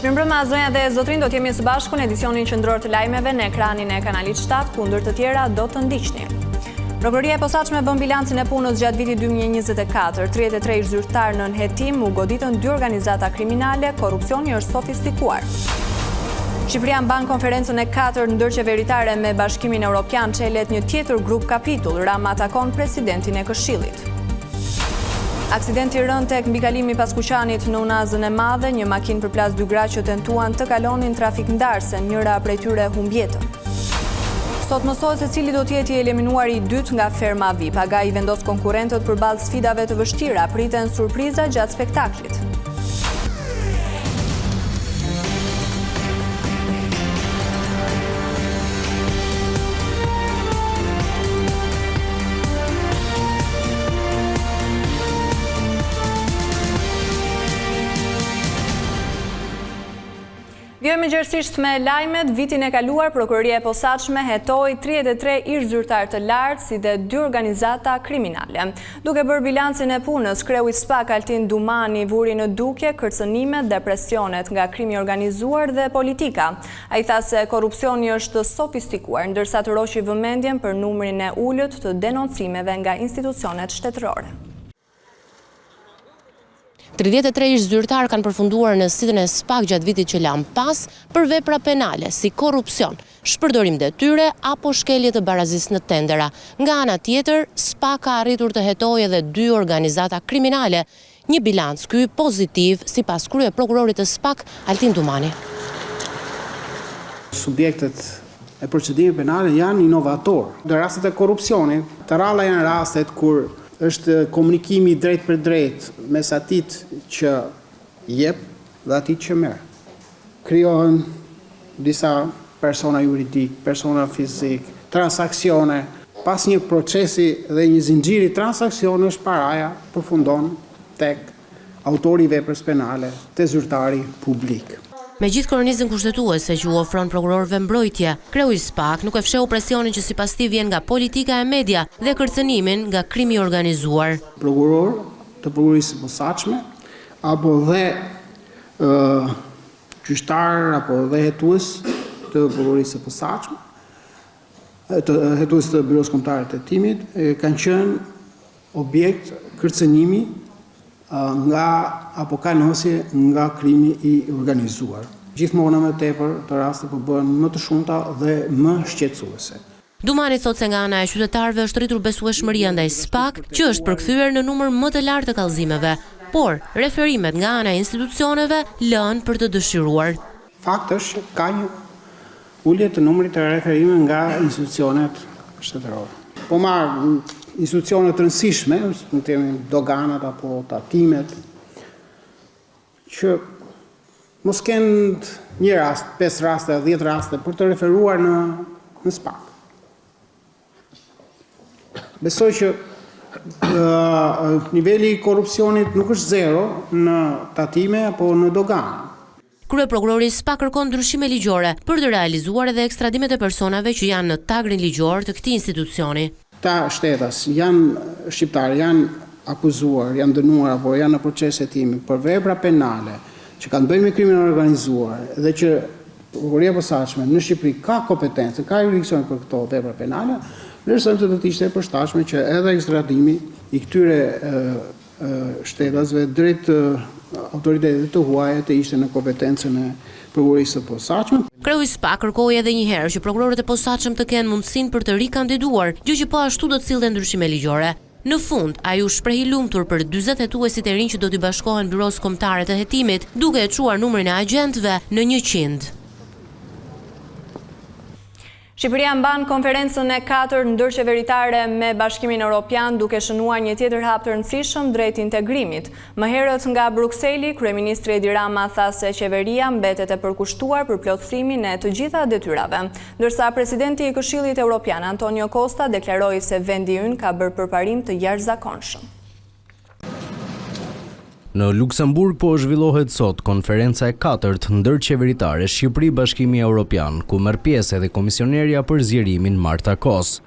Mirëmbrëma zonja dhe zotrin, do t'jemi së bashku në edicionin qendror të lajmeve në ekranin e Kanalit 7, kundër të tjera do të ndiqni. Prokuroria e posaçme bën bilancin e punës gjatë vitit 2024. 33 ish zyrtar në hetim u goditën 2 organizata kriminale, korrupsioni është sofistikuar. Shqipëria mban konferencën e 4 ndërqeveritare me Bashkimin Evropian, çelet një tjetër grup kapitull. Rama atakon presidentin e Këshillit. Aksidenti rënd tek mbikalimi pas Kuqanit në Unazën e Madhe, një makinë përplas 2 gra që tentuan të kalonin trafik ndarse, njëra prej tyre humb jetën. Sot mësohet se cili do të jetë i eliminuari i dytë nga ferma VIP. Aga i vendos konkurrentët përballë sfidave të vështira, priten surpriza gjatë spektaklit. Vjojmë gjërësisht me lajmet. Vitin e kaluar, Prokuroria e posaçme hetoi 33 ish zyrtar të lartë si dhe 2 organizata kriminale. Duke bërë bilancin e punës, kreu i SPAK Altin Dumani vuri në dukje kërcënimet dhe presionet nga krimi organizuar dhe politika. Ai tha se korrupsioni është sofistikuar, ndërsa të roqi vëmendjen për numrin e ulët të denoncimeve nga institucionet shtetërore. 33 ish zyrtar kanë përfunduar në sitën e SPAK gjatë vitit që lam pas për vepra penale si korrupsion, shpërdorim detyre apo shkelje të barazisë në tendera. Nga ana tjetër, SPAK ka arritur të hetojë edhe 2 organizata kriminale, një bilanc ky pozitiv sipas kryeprokurorit të SPAK Altin Dumani. Subjektet e procedimit penale janë inovator. Në rastet e korrupsionit, të ralla janë rastet kur është komunikimi drejt për drejt mes atit që jep dhe atit që merr. Krijohen disa persona juridik, persona fizik, transaksione. Pas një procesi dhe një zinxhiri transaksionesh, paraja përfundon tek autori i veprës penale, te zyrtari publik. Me gjithë kornizën kushtetuese që u ofron prokurorëve mbrojtje, kreu i SPAK nuk e fsheu presionin që sipas tij vjen nga politika e media dhe kërcënimin nga krimi organizuar. Prokuror të prokurorisë së posaçme apo dhe gjyqtar apo dhe hetues të prokurorisë së posaçme, të hetues të Byros Kombëtare të Hetimit, kanë qenë objekt kërcënimi nga apo kanësje nga krimi i organizuar. Gjithmonë më tepër të raste po bëhen më të shumta dhe më shqetësuese. Dumani thot se nga ana e qytetarëve është rritur besueshmëria ndaj SPAK, që është përkthyer në numër më të lartë të kallëzimeve, por referimet nga ana e institucioneve lënë për të dëshiruar. Fakti është që ka një ulje të numrit të referime nga institucionet shtetërore. Po marr institucionet të rëndësishme, në termin doganat apo tatimet, që mos kenë një rast, 5 raste, 10 raste, për të referuar në SPAK. Besoj që niveli i korrupsionit nuk është zero në tatime apo në dogana. Kryeprokurori SPAK kërkon ndryshime ligjore për të realizuar edhe ekstradimet e personave që janë në tagrin ligjor të këtij institucioni. Ta shtetas janë shqiptarë, janë akuzuar, janë dënuar apo janë në proces hetimi për vepra penale që kanë bëjnë me krimin organizuar dhe që Prokuroria e posaçme në Shqipëri ka kompetencë, ka jurisdiksion për këto vepra penale, vlerësojmë se do të ishte e përshtatshme që edhe ekstradimi i këtyre shtetasve drejt autoritetet të huaja të ishte në kompetencën e Prokurorisë së posaçme. Kreu i SPAK kërkoi edhe një herë që prokurorët e posaçëm të kenë mundësinë për të rikandiduar, gjë që po ashtu do të sillte ndryshime ligjore. Në fund, ai u shprehi lumtur për 40 hetuesit e rinj që do t'i bashkohen Byros Kombëtare të Hetimit, duke e çuar numrin e agjentëve në 100. Shqipëria mban konferencën e 4 ndërqeveritare me Bashkimin Evropian, duke shënuar një tjetër hap të rëndësishëm drejt integrimit. Më herët nga Brukseli, kryeministri Edi Rama tha se qeveria mbetet e përkushtuar për plotësimin e të gjitha detyrave, ndërsa presidenti i Këshillit Evropian Antonio Costa deklaroi se vendi ynë ka bërë përparim të jashtëzakonshëm. Në Luksemburg po zhvillohet sot konferenca e 4 ndërqeveritare Shqipëri-Bashkimi Evropian, ku merr pjesë edhe komisionerja për zgjerimin Marta Kos.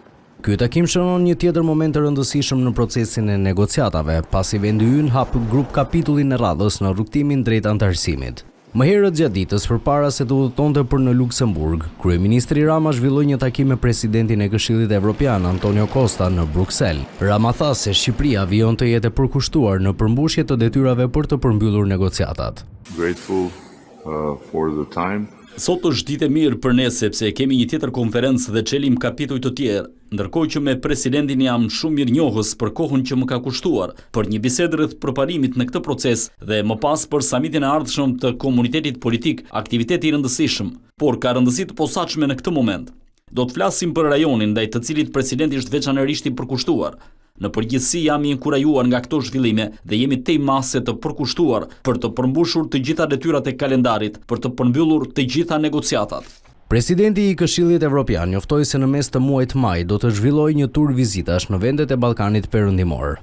Ky takim shënon një tjetër moment të rëndësishëm në procesin e negociatave, pasi vendi ynë hap grup kapitullin e radhës në rrugtimin drejt antarësimit. Më herët gjatë ditës, përpara se të udhëtonte për në Luksemburg, kryeministri Rama zhvilloi një takim me presidentin e Këshillit Evropian Antonio Costa në Bruksel. Rama tha se Shqipëria vijon të jetë e përkushtuar në përmbushje të detyrave për të përmbyllur negociatat. Grateful for the time. Sot është ditë e mirë për ne sepse kemi një tjetër konferencë dhe çelim kapituj të tjerë, ndërkohë që me presidentin jam shumë mirënjohës për kohën që më ka kushtuar për një bisedë rreth përparimit në këtë proces dhe më pas për samitin e ardhshëm të komunitetit politik, aktiviteti i rëndësishëm, por ka rëndësi të posaçme në këtë moment. Do të flasim për rajonin ndaj të cilit presidenti është veçanërisht i përkushtuar. Në përgjithësi jam i inkurajuar nga këto zhvillime dhe jemi tej mase të përkushtuar për të përmbushur të gjitha detyrat e kalendarit, për të përmbyllur të gjitha negociatat. Presidenti i Këshillit Evropian njoftoi se në mes të muajit maj do të zhvillojë një tur vizitash në vendet e Ballkanit Perëndimor.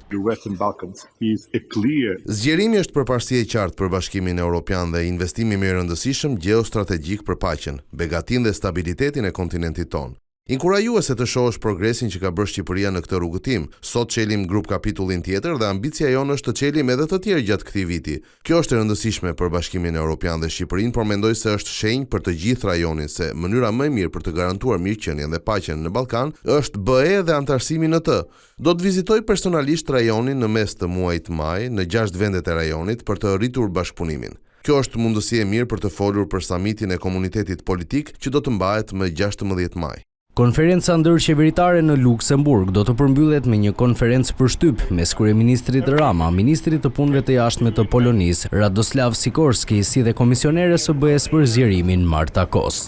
Zgjerimi është përparësi e qartë për Bashkimin Evropian dhe investimi më i rëndësishëm gjeostrategjik për paqen, begatin dhe stabilitetin e kontinentit tonë. Inkurajuese të shohësh progresin që ka bërë Shqipëria në këtë rrugëtim. Sot çelim grup kapitullin tjetër dhe ambicia jonë është të çelim edhe të tjerë gjatë këtij viti. Kjo është e rëndësishme për Bashkimin Evropian dhe Shqipërinë, por mendoj se është shenjë për të gjithë rajonin se mënyra më e mirë për të garantuar mirëqenien dhe paqen në Ballkan është BE dhe antarësimi në të. Do të vizitoj personalisht rajonin në mes të muajit maj në 6 vendet e rajonit për të rritur bashkëpunimin. Kjo është mundësi e mirë për të folur për samitin e komunitetit politik që do të mbahet më 16 maj. Konferenca ndërqeveritare në Luksemburg do të përmbyllet me një konferencë përshtyp mes kryeministrit Rama, ministrit të punëve të jashtme të Polonisë Radoslav Sikorski, si dhe komisioneres së BE-s për zgjerimin Marta Kos.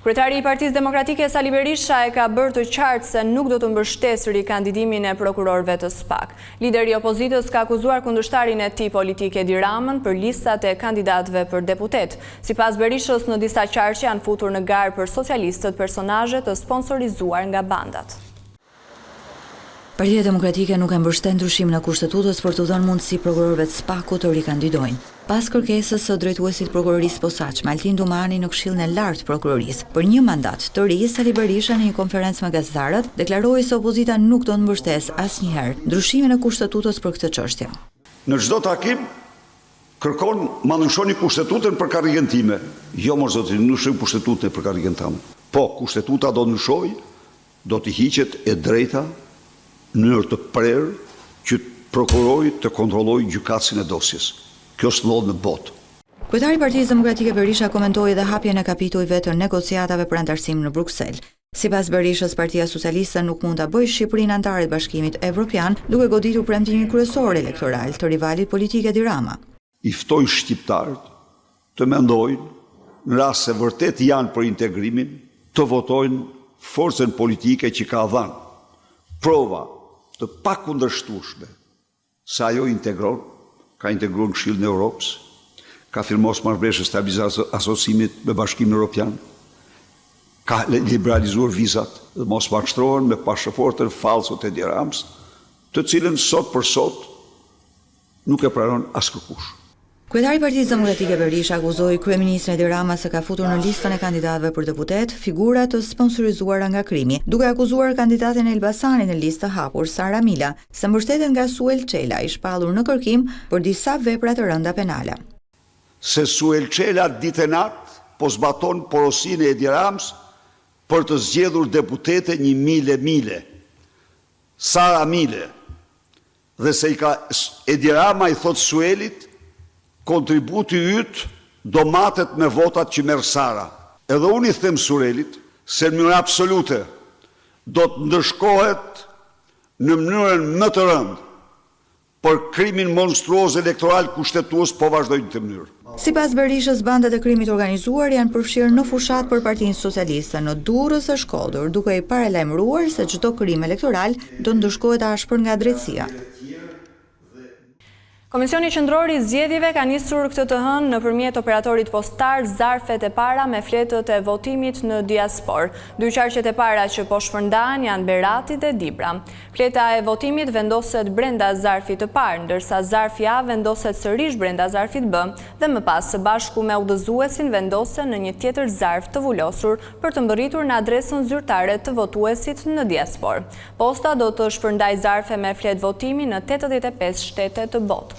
Kryetari i Partisë Demokratike Sali Berisha e ka bërë të qartë se nuk do të mbështesë rikandidimin e prokurorëve të SPAK. Lideri i opozitës ka akuzuar kundërshtarin e tij politik Edi Ramën për listat e kandidatëve për deputet. Sipas Berishës, në disa qarqe janë futur në garë për socialistët personazhe të sponsorizuar nga bandat. Partia Demokratike nuk e mbështet ndryshimin e kushtetutës për të dhënë mundësi prokurorëve të SPAK-ut të rikandidojnë. Pas kërkesës së drejtuesit prokurorisë posaçme Altin Domani në Këshillin e Lartë të Prokurorisë për një mandat të ri, Sali Berisha në një konferencë me gazetarët deklaroi se opozita nuk do të mbështesë asnjëherë ndryshimin e kushtetutës për këtë çështje. Në çdo takim kërkon ma ndryshoni kushtetutën për karrierën time. Jo mos zoti, ndryshoj kushtetutën për karrierën tënde. Po kushtetuta do ndryshoj, do të hiqet e drejta në mënyrë të prerë që prokurori të kontrollojë gjykatësin e dosjes. Kjo s'ndodh në botë. Kryetari i Partisë Demokratike Berisha komentoi edhe hapjen e kapitujve të negociatave për antarësim në Bruksel. Sipas Berishës, Partia Socialiste nuk mund ta bëjë Shqipërinë antare të Bashkimit Evropian, duke goditur premtimin kryesor elektoral të rivalit politik Edi Rama. I ftoj shqiptarët të mendojnë, në rast se vërtet janë për integrimin, të votojnë forcën politike që ka dhënë prova të pakundërshtueshme se ajo integron, ka integruar Këshillin e Europës, ka firmos marrëveshje stabilizatës asociimit me Bashkimin Evropian, ka liberalizuar vizat dhe mos mashtrohen me pasaportën falso të Edi Ramës, të cilën sot për sot nuk e pranon askëkush. Kryetari i Partisë Demokratike Berisha akuzoi kryeministrin Edi Rama se ka futur në listën e kandidatëve për deputet figura të sponsorizuara nga krimi, duke akuzuar kandidatin Elbasani në listë të hapur Sara Mila se mbështetet nga Suel Çela, i shpallur në kërkim për disa vepra të rënda penale. Se Suel Çela ditë e natë po zbaton porosinë e Edi Ramës për të zgjedhur deputete një mile. Sara Mile. Dhe se Edi Rama i thot Suelit, kontributi yt do matet me votat që merr Sara. Edhe unë i them Suelit se në mënyrë absolute do të ndëshkohet në mënyrën më të rëndë për krimin monstruoz elektoral kushtetues po vazhdojnë të mënyrë. Sipas Berishës, bandat e krimit organizuar janë përfshirë në fushat për Partinë Socialiste në Durrës së Shkodër, duke i paralajmëruar se çdo krim elektoral do ndëshkohet ashpër nga drejtësia. Komisioni Qendror i Zgjedhjeve ka nisur këtë të hënë nëpërmjet operatorit postar zarfet e para me fletët e votimit në diaspor. Dy qarqet e para që po shpërndahen janë Berati dhe Dibra. Fleta e votimit vendoset brenda zarfit të parë, ndërsa zarfi A vendoset sërish brenda zarfit B dhe më pas së bashku me udhëzuesin vendosen në një tjetër zarf të vulosur për të mbërritur në adresën zyrtare të votuesit në diaspor. Posta do të shpërndajë zarfe me fletë votimi në 85 shtete të botës.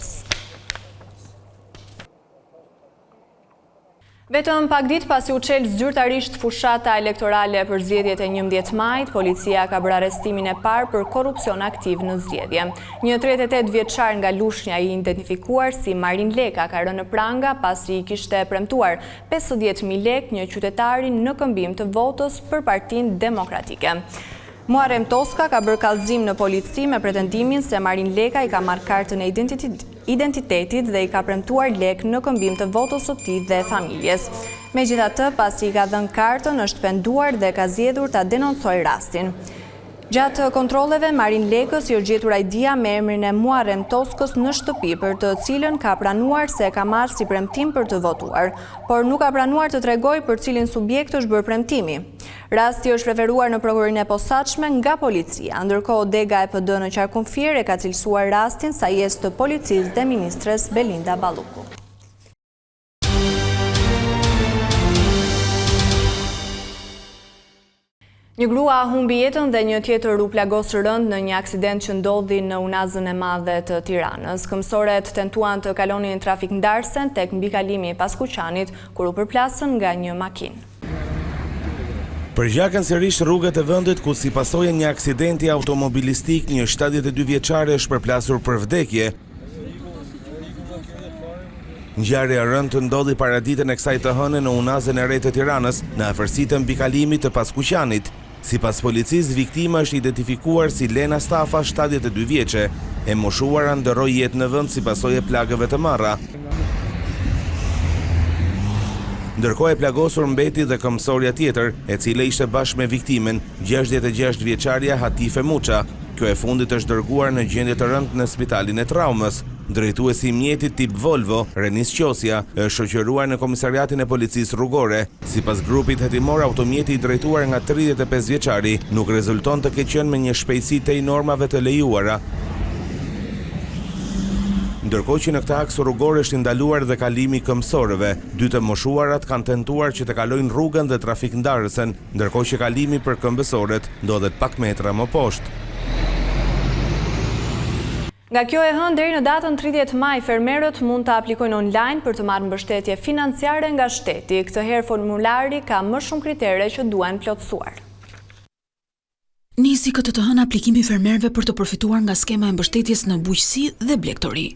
Vetëm pak ditë pasi u çel zyrtarisht fushata elektorale për zgjedhjet e 11 majit, policia ka bërë arrestimin e parë për korrupsion aktiv në zgjedhje. Një 38 vjeçar nga Lushnja i identifikuar si Marin Leka ka rënë në pranga pasi i kishte premtuar 50.000 lekë një qytetari në këmbim të votës për Partinë Demokratike. Muharrem Toska ka bërë kallëzim në polici me pretendimin se Marin Leka i ka marrë kartën e identitetit dhe i ka premtuar lekë në këmbim të votës së tij dhe familjes. Megjithatë, pasi i ka dhënë kartën, është penduar dhe ka zgjedhur ta denoncojë rastin. Gjatë kontrolleve, Marin Lekës i është gjetur ID-a me emrin e Muharrem Toskës në shtëpi, për të cilën ka pranuar se ka marrë si premtim për të votuar, por nuk ka pranuar të tregojë për cilin subjekt është bërë premtimi. Rasti është referuar në prokurorinë e posaçme nga policia, ndërkohë dega e PD në Qarkullfier e ka cilësuar rastin sa jes të policisë dhe ministres Belinda Balluku. Një grua humbi jetën dhe një tjetër u plagos rënd në një aksident që ndodhi në Unazën e Madhe të Tiranës. Këmbësoret tentuan të kalonin trafik ndarsen tek mbikalimi i Paskuqanit, kur u përplasën nga një makinë. Përgjakën sërish rrugët e vendit ku si pasojë një aksidenti automobilistik një 72 vjeçare është përplasur për vdekje. Ngjarja e rëndë ndodhi paraditën e kësaj të hënë në Unazën e Re të Tiranës, në afërsitë të mbikalimit të Paskuqanit. Sipas policisë, viktima është identifikuar si Lena Stafa, 72 vjeçe, e moshuara ndërroi jetë në vend si pasojë e plagëve të marra. Ndërkohë e plagosur mbeti dhe këmbësorja tjetër, e cila ishte bashkë me viktimen, 66 vjeçaria Hatife Muça. Kjo e fundit është dërguar në gjendje të rëndë në spitalin e traumës. Drejtuesi i mjetit tip Volvo, Renis Qosja, është shoqëruar në komisariatin e policisë rrugore. Sipas grupit hetimor, automjeti i drejtuar nga 35 vjeçari nuk rezulton të keq qenë me një shpejtësi tej normave të lejuara. Ndërkohë që në këtë aks rrugor është ndaluar dhe kalimi i këmbësorëve, dy të moshuarat kanë tentuar që të kalojnë rrugën dhe trafik ndarësen, ndërkohë që kalimi për këmbësorët ndodhet pak metra më poshtë. Nga kjo e hënë deri në datën 30 maj, fermerët mund të aplikojnë online për të marrë mbështetje financiare nga shteti. Këtë herë formulari ka më shumë kritere që duhen plotësuar. Nisi këtë të hënë aplikimi fermerëve për të përfituar nga skema e mbështetjes në bujqësi dhe blegtori.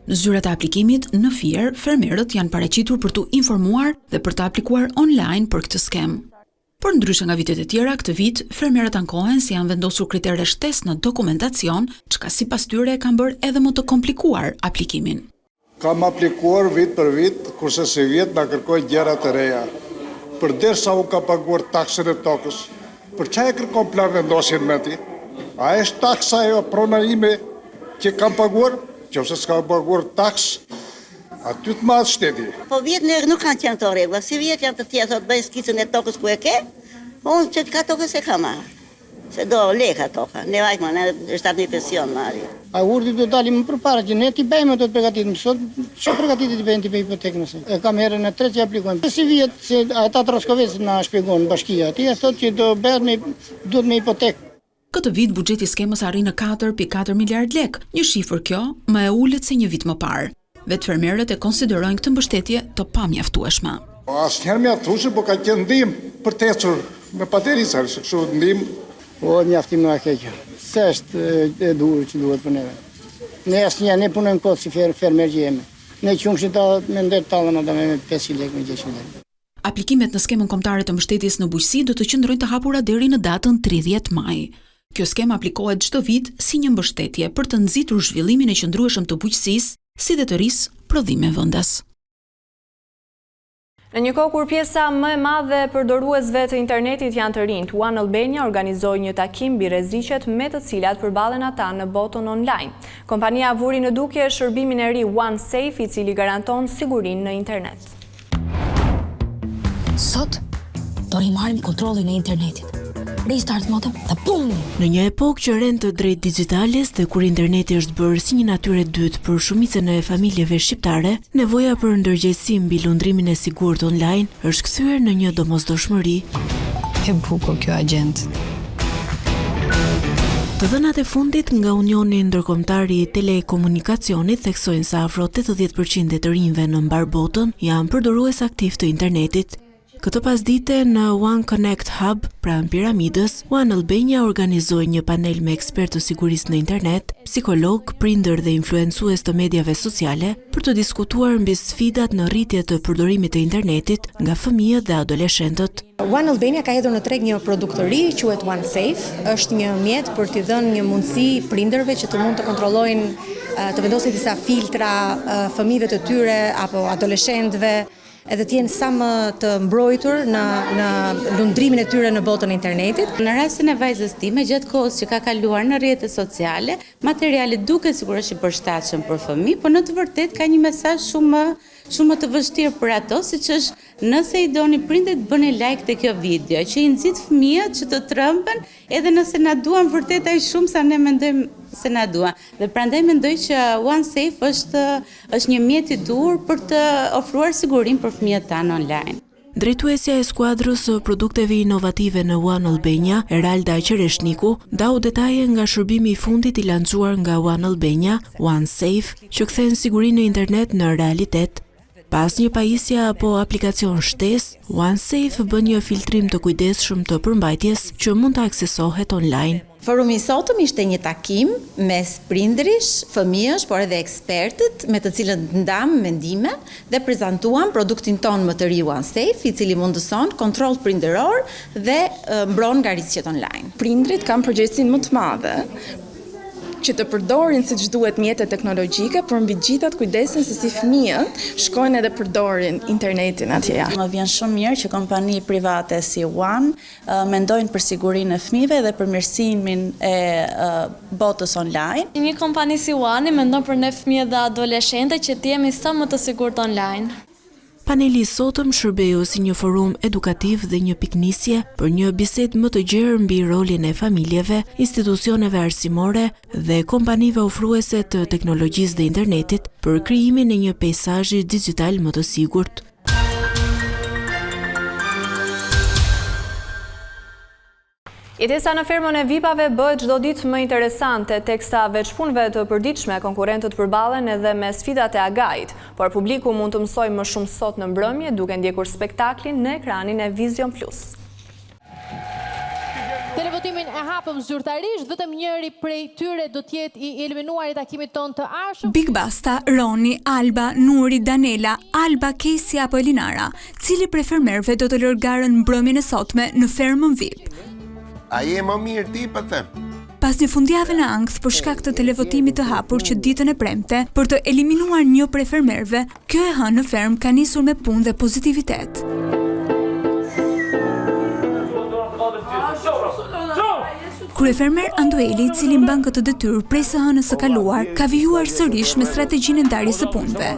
Në zyrat e aplikimit, në Fier, fermerët janë paraqitur për të informuar dhe për të aplikuar online për këtë skem. Por ndryshe nga vitet e tjera, këtë vit, fermerët ankohen si janë vendosur kritere shtesë në dokumentacion, çka sipas tyre kanë bërë edhe më të komplikuar aplikimin. Kam aplikuar vit për vit, kurse si vjet na kërkojnë gjëra të reja. Përderisa u ka paguar taksën e tokës, për çfarë e kërkon plan vendosjen me ti? A është taksa e prona ime që kam paguar? Nëse s'ka paguar taksë, aty të madh shteti. Po vjet nuk kanë qenë këto rregulla. Si vjet janë të tjerë, thotë bëj skicën e tokës ku e ke, unë që ka tokës e ka marrë. Se do leka toka, ne vajmë, ne është atë një pension marri. A urdi do dalim më përpara që ne ti bëjmë ato të përgatitur. Sot çfarë përgatitet të bëjmë ti për hipotekën nëse? E kam herën e tretë që aplikojmë. Si vjet se ata Troskovec na shpjegon bashkia, ti e thotë që do duhet me hipotekë. Këtë vit buxheti i skemës arrin në 4.4 miliard lekë, një shifër kjo më e ulët se një vit më parë. Vetë fermerët e konsiderojnë këtë mbështetje të pamjaftueshme. Asnjëherë mjaftueshme, po ka qenë ndihmë për të ecur me paterica, kështu ndihmë. Po mjaftim në keq. Se është e duhur që duhet për neve. Ne asnjëherë ne punojmë kot si fermer që jemi. Ne qumshit me ndër tallën ata me 500 lekë, me 600 lekë. Aplikimet në skemën kombëtare të mbështetjes në bujqësi do të qëndrojnë të hapura deri në datën 30 maj. Kjo skem aplikohet çdo vit si një mbështetje për të nxitur zhvillimin e qëndrueshëm të bujqësisë, si dhe të rrisë prodhime vendas. Në një kohë kur pjesa më e madhe e përdoruesve të internetit janë të rinjt, One Albania organizoi një takim mbi rreziqet me të cilat përballen ata në botën online. Kompania vuri në dukje shërbimin e ri OneSafe, i cili garanton sigurinë në internet. Sot do rimarim kontrollin e internetit. Restart modem dhe pum! Në një epokë që rend të drejt digjitales dhe kur interneti është bërë si një natyrë e dytë për shumicën e familjeve shqiptare, nevoja për ndërgjegjësim mbi lundrimin e sigurt online është kthyer në një domosdoshmëri. E bukur kjo agent. Të dhënat e fundit nga Unioni Ndërkombëtar i Telekomunikacionit theksojnë se afro 80% e të rinjve në mbar botën janë përdorues aktiv të internetit. Këtë pasdite në One Connect Hub, pranë piramidës, One Albania organizoi një panel me ekspertë të sigurisë në internet, psikolog, prindër dhe influencues të mediave sociale për të diskutuar mbi sfidat në rritje të përdorimit të internetit nga fëmijët dhe adoleshentët. One Albania ka hedhur në treg një produkt të ri, quhet OneSafe. Është një mjet për t'i dhënë një mundësi prindërve që të mund të kontrollojnë, të vendosin disa filtra fëmijëve të tyre apo adoleshentëve, edhe t'jenë sa më të mbrojtur në lundrimin e tyre në botën e internetit. Në rastin e vajzës time, gjatë kohës që ka kaluar në rrjetet sociale, materiali duket sigurisht i përshtatshëm për fëmijë, por në të vërtetë ka një mesazh shumë të vështirë për ato, siç është nëse i doni prindët bëni like te kjo video, që i nxit fëmijët që të tremben, edhe nëse na duan vërtet aq shumë sa ne mendojmë se na duan. Dhe prandaj mendoj që OneSafe është një mjet i dur për të ofruar sigurinë për fëmijët tanë online. Drejtuesja e skuadrës së produkteve inovative në One Albania, Eralda Qereshniku, dau detaje nga shërbimi i fundit i lançuar nga One Albania, OneSafe, që kthen sigurinë në internet në realitet. Pas një pajisje apo aplikacion shtesë, OneSafe bën një filtrim të kujdesshëm të përmbajtjes që mund të aksesohet online. Forumi i sotëm ishte një takim mes prindërish, fëmijësh, por edhe ekspertët, me të cilët ndam mendime dhe prezantuan produktin ton më të ri OneSafe, i cili mundëson kontroll prindëror dhe mbron nga rrezikët online. Prindrit kanë përgjegjësinë më të madhe që të përdorin siç duhet mjete teknologjike, por mbi gjithat kujdesin se si fëmijët shkojnë edhe përdorin internetin atje jashtë. Më vjen shumë mirë që kompani private si One mendojnë për sigurinë e fëmijëve dhe për mirësimin e botës online. Një kompani si One mendon për ne fëmijët dhe adoleshentët që të jemi sa më të sigurt online. Paneli i sotëm shërbeu si një forum edukativ dhe një piknisje për një bisedë më të gjerë mbi rolin e familjeve, institucioneve arsimore dhe kompanive ofruese të teknologjisë dhe internetit për krijimin e një peizazhi digjital më të sigurt. Jetesa në fermën e VIP-ave bëhet çdo ditë më interesante, teksa veçpunëve të përditshme konkurrentët përballen edhe me sfidat e agajit, por publiku mund të mësojë më shumë sot në mbrëmje duke ndjekur spektaklin në ekranin e Vision Plus. Televotimin e hapëm zyrtarisht, vetëm njëri prej tyre do të jetë i eliminuar i takimit ton të ardhshëm. Big Basta, Roni, Alba, Nuri, Danela, Alba, Kesi apo Elinara, cili prej fermerëve do të lërgaren mbrëmjen e sotme në fermën VIP. A je më mirë ti, për them? Pas një fundjavë në ankth për shkak të televotimit të hapur që ditën e premte, për të eliminuar një prej fermerëve, kjo e hënë në fermë ka nisur me punë dhe pozitivitet. Kryefermer Andueli, i cili mban këtë detyrë prej së hënës së kaluar, ka vijuar sërish me strategjinë e ndarjes së punëve.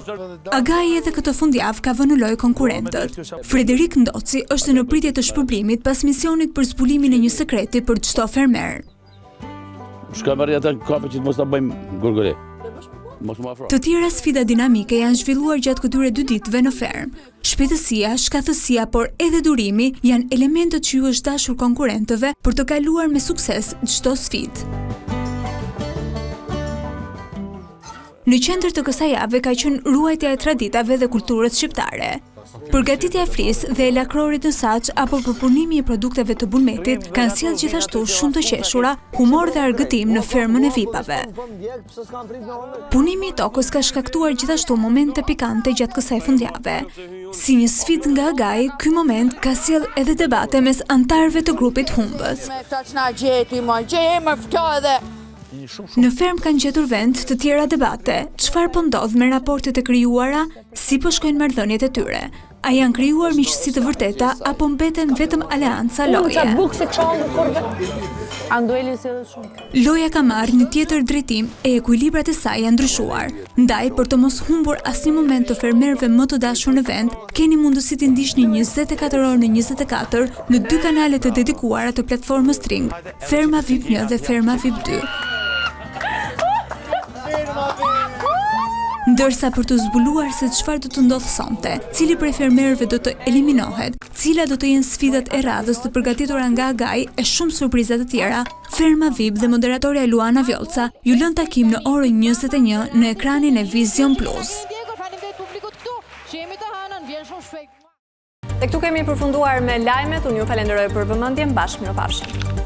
Agaji edhe këtë fundjavë ka vënë në lojë konkurrentët. Frederik Ndoci është në pritje të shpërblimit pas misionit për zbulimin e një sekreti për çdo fermer. Shka marrë ata kafe që të mos ta bëjmë gurgure. Të tjera sfida dinamike janë zhvilluar gjatë këtyre 2 ditëve në fermë. Shpejtësia, shkathësia, por edhe durimi janë elementët që ju është dashur konkurrentëve për të kaluar me sukses çdo sfidë. Në qendër të kësaj jave ka qenë ruajtja e traditave dhe kulturës shqiptare. Përgatitja e flisë dhe e lakrorit në saç apo përpunimi i produkteve të bulmetit kanë sjellë gjithashtu shumë të qeshura, humor dhe argëtim në fermën e VIP-ave. Punimi i tokës ka shkaktuar gjithashtu momente pikante gjatë kësaj fundjave. Si një sfidë nga agaji, ky moment ka sjellë edhe debate mes antarëve të grupit Humbës. Në fermë kanë gjetur vend të tjera debate, çfarë po ndodh me raportet e krijuara, si po shkojnë marrëdhëniet e tyre. a janë krijuar miqësi të vërteta apo mbeten vetëm aleanca loje. Loja ka marrë një tjetër drejtim e ekuilibrat e saj janë ndryshuar. Ndaj, për të mos humbur asnjë moment të fermerëve më të dashur në vend, keni mundësi të ndiqni 24 orë në 24 në 2 kanale të dedikuara të platformës Tring, Ferma VIP 1 dhe Ferma VIP 2. Ndërsa për të zbuluar se çfarë do të ndodhë sonte, cili prej fermerëve do të eliminohet, cila do të jenë sfidat e radhës të përgatitura nga Agaj e shumë surprizat të tjera, Ferma VIP dhe moderatorja Luana Vjolca ju lën takim në orën 21 në ekranin e Vision Plus. Dhe këtu kemi përfunduar me lajmet, unë ju falenderoj për vëmendjen, bashkë mirupafshim.